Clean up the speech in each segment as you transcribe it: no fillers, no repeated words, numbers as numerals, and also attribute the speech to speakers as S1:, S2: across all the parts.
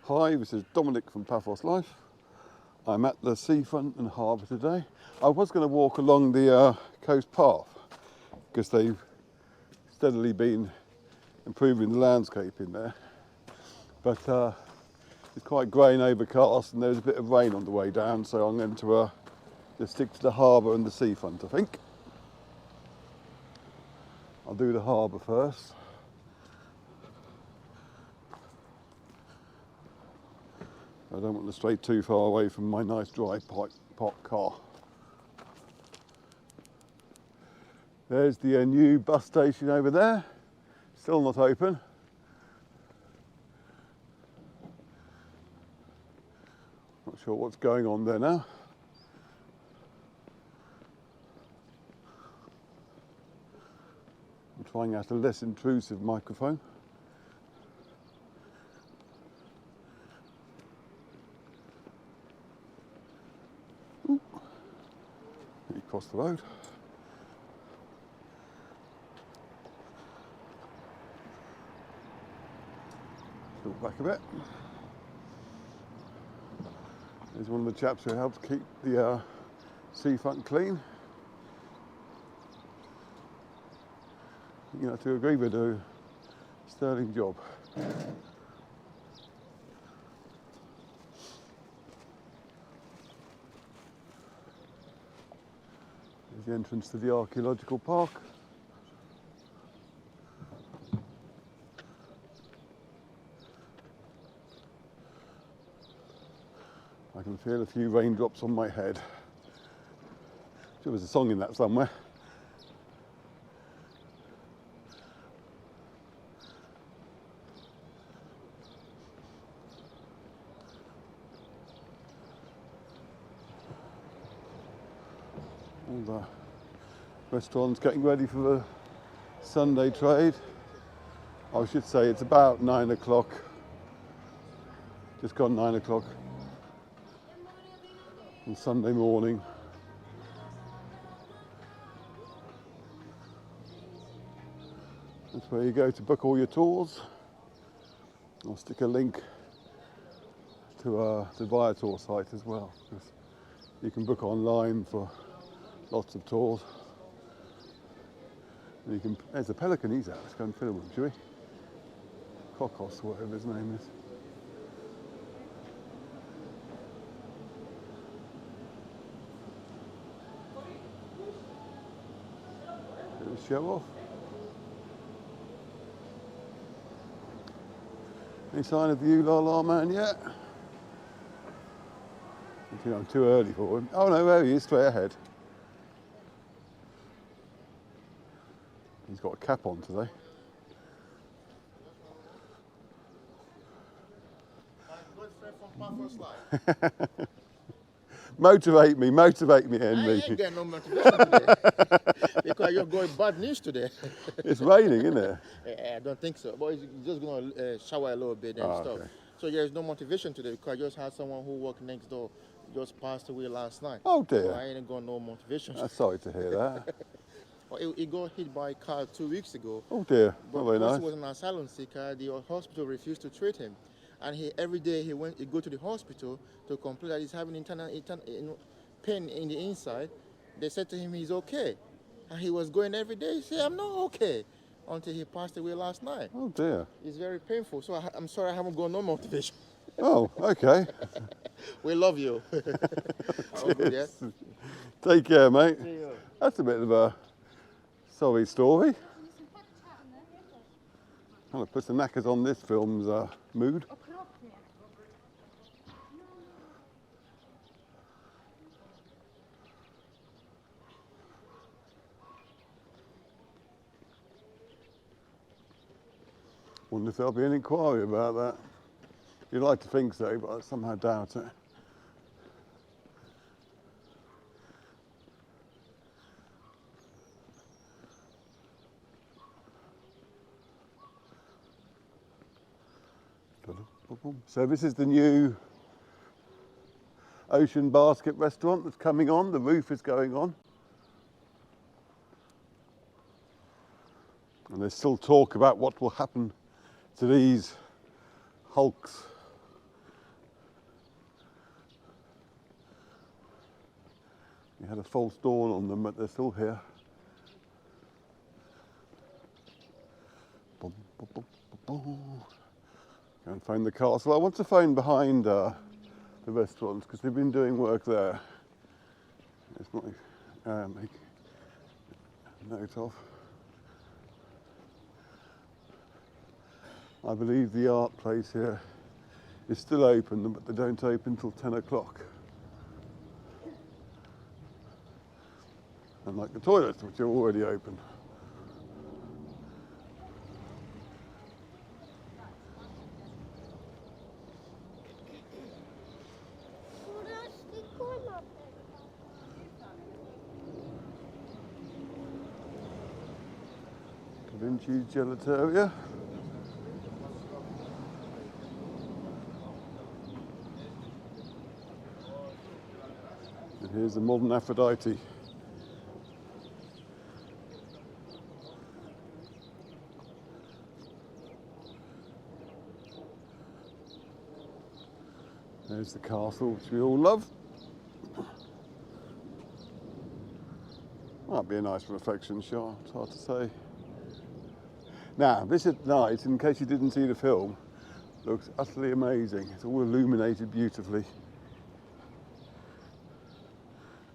S1: Hi, this is Dominic from Paphos Life. I'm at the seafront and harbour today. I was going to walk along the coast path because they've steadily been improving the landscape in there. But it's quite grey and overcast and there's a bit of rain on the way down, so I'm going to just stick to the harbour and the seafront, I think. I'll do the harbour first. I don't want to stray too far away from my nice dry pot car. There's the new bus station over there, still not open. Not sure what's going on there now. I'm trying out a less intrusive microphone. Across the road. Still back a bit. There's one of the chaps who helps keep the seafront clean. You have to agree with a sterling job. The entrance to the archaeological park. I can feel a few raindrops on my head. There was a song in that somewhere. All the restaurants getting ready for the Sunday trade. I should say it's about 9 o'clock, just gone 9 o'clock on Sunday morning. That's where you go to book all your tours. I'll stick a link to the Viator site as well, because you can book online for lots of tours. And you can, there's a pelican, he's out. Let's go and film him, shall we? Kokos, whatever his name is. Bit of a show off. Any sign of the Ulala man yet? I think I'm too early for him. Oh no, there he is, straight ahead. He's got a cap on today.
S2: My good friend from Paphos Life.
S1: Motivate me, Henry.
S2: I ain't getting no motivation today. Because you're going bad news today.
S1: It's raining, isn't it?
S2: I don't think so. But it's just going to shower a little bit and stuff.
S1: Okay.
S2: So there's no motivation today because I just had someone who worked next door just passed away last night.
S1: Oh dear.
S2: So I ain't got no motivation.
S1: I'm sorry to hear that.
S2: Well, he got hit by a car 2 weeks ago.
S1: Oh dear,
S2: But
S1: not very
S2: because
S1: nice.
S2: he was an asylum seeker, the hospital refused to treat him. And every day he go to the hospital to complain that he's having internal pain in the inside. They said to him he's okay. And he was going every day. He said, I'm not okay. Until he passed away last night.
S1: Oh dear.
S2: It's very painful. So I'm sorry I haven't got no motivation.
S1: Oh, okay.
S2: We love you. All good, yeah?
S1: Take care, mate.
S2: See you.
S1: That's a bit of a sorry story. Kind of puts the knackers on this film's mood. Wonder if there'll be an inquiry about that. You'd like to think so, but I somehow doubt it. So this is the new Ocean Basket restaurant that's coming on. The roof is going on. And there's still talk about what will happen to these hulks We had a false dawn on them, but they're still here. Boom, boom, boom, boom, boom. Go and find the castle. I want to find behind the restaurants because they've been doing work there. It's not make a note of. I believe the art place here is still open, but they don't open till 10 o'clock. Unlike the toilets, which are already open. Da Vinci Gelateria. And here's the modern Aphrodite. There's the castle, which we all love. Might be a nice reflection shot, it's hard to say. Now, this at night, in case you didn't see the film, looks utterly amazing. It's all illuminated beautifully.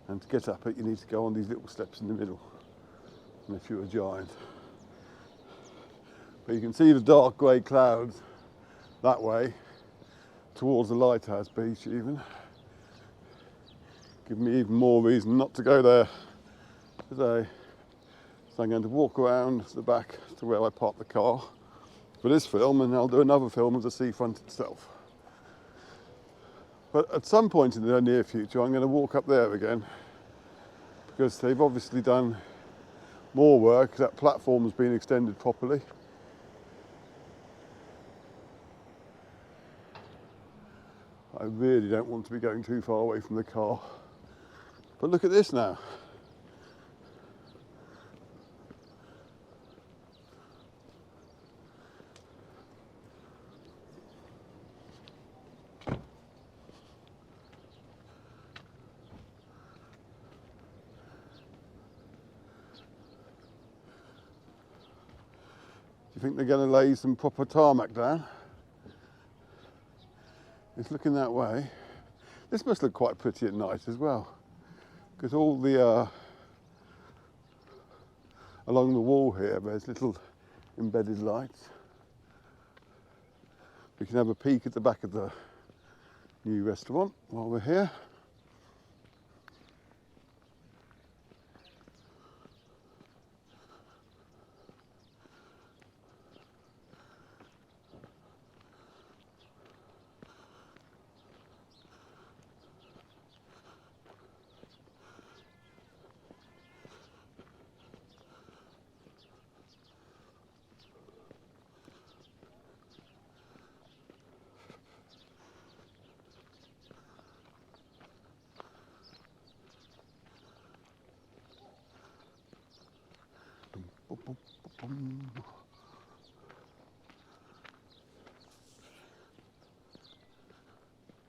S1: And to get up it, you need to go on these little steps in the middle, unless you're a giant. But you can see the dark grey clouds that way, towards the lighthouse beach even. Give me even more reason not to go there today. So I'm going to walk around the back to where I parked the car for this film, and I'll do another film of the seafront itself. But at some point in the near future I'm going to walk up there again, because they've obviously done more work. That platform has been extended properly. I really don't want to be going too far away from the car. But look at this now. Do you think they're going to lay some proper tarmac down? It's looking that way. This must look quite pretty at night as well, because all the along the wall here there's little embedded lights. We can have a peek at the back of the new restaurant while we're here.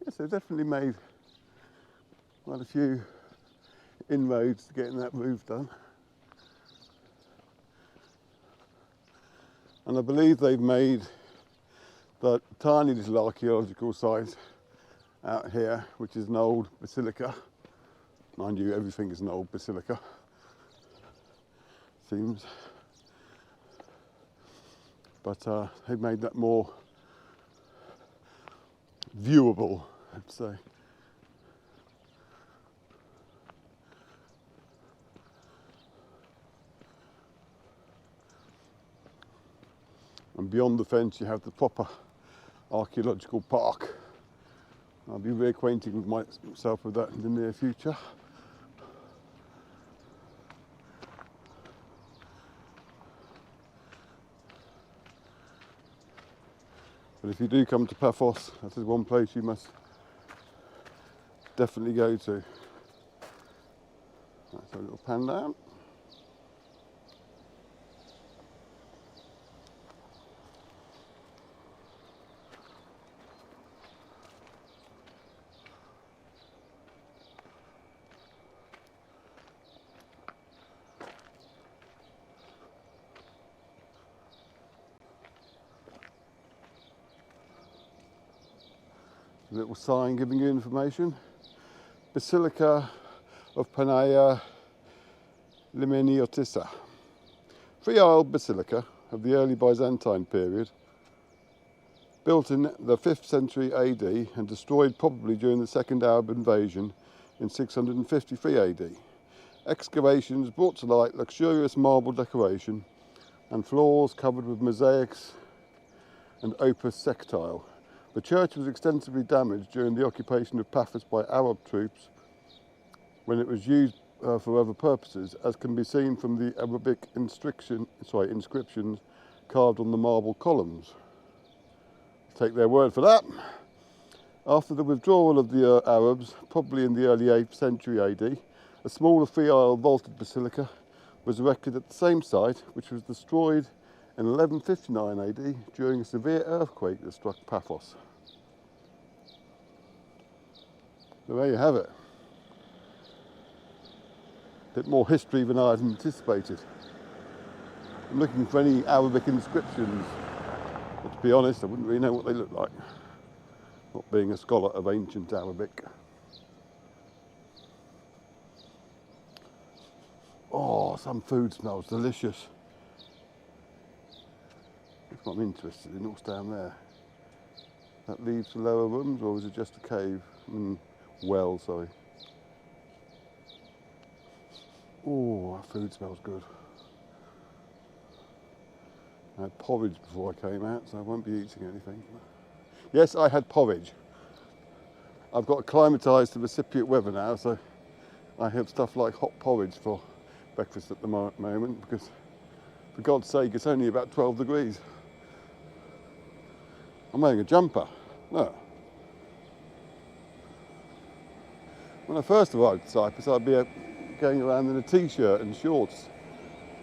S1: Yes, they've definitely made quite a few inroads to getting that roof done. And I believe they've made that tiny little archaeological site out here, which is an old basilica. Mind you, everything is an old basilica, seems. But they've made that more viewable, I'd say. And beyond the fence you have the proper archaeological park. I'll be reacquainting with myself with that in the near future. But if you do come to Paphos, that is one place you must definitely go to. That's a little pan down. A little sign giving you information. Basilica of Panagia Limeniotissa. Three-aisled basilica of the early Byzantine period, built in the 5th century AD and destroyed probably during the Second Arab invasion in 653 AD. Excavations brought to light luxurious marble decoration and floors covered with mosaics and opus sectile. The church was extensively damaged during the occupation of Paphos by Arab troops when it was used for other purposes, as can be seen from the Arabic inscriptions carved on the marble columns. Take their word for that. After the withdrawal of the Arabs, probably in the early 8th century AD, a smaller three-aisle vaulted basilica was erected at the same site, which was destroyed in 1159 AD during a severe earthquake that struck Paphos. So there you have it. A bit more history than I had anticipated. I'm looking for any Arabic inscriptions, but to be honest, I wouldn't really know what they look like, not being a scholar of ancient Arabic. Oh, some food smells delicious. That's what I'm interested in, what's down there. That leads to lower rooms, or is it just a cave? Well, sorry. Oh, that food smells good. I had porridge before I came out, so I won't be eating anything. Yes, I had porridge. I've got acclimatised to the Cypriot weather now, so I have stuff like hot porridge for breakfast at the moment, because for God's sake, it's only about 12 degrees. I'm wearing a jumper. No. When I first arrived in Cyprus, I'd be going around in a t-shirt and shorts,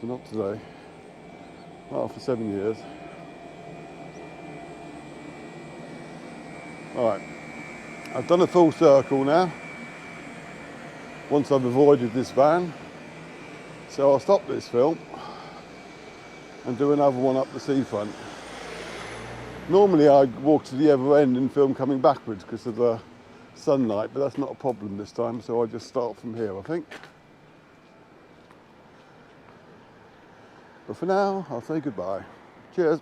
S1: but not today. Not after 7 years. Alright, I've done a full circle now, once I've avoided this van, so I'll stop this film and do another one up the seafront. Normally I walk to the other end and film coming backwards because of the sunlight, but that's not a problem this time, so I'll just start from here, I think. But for now, I'll say goodbye. Cheers.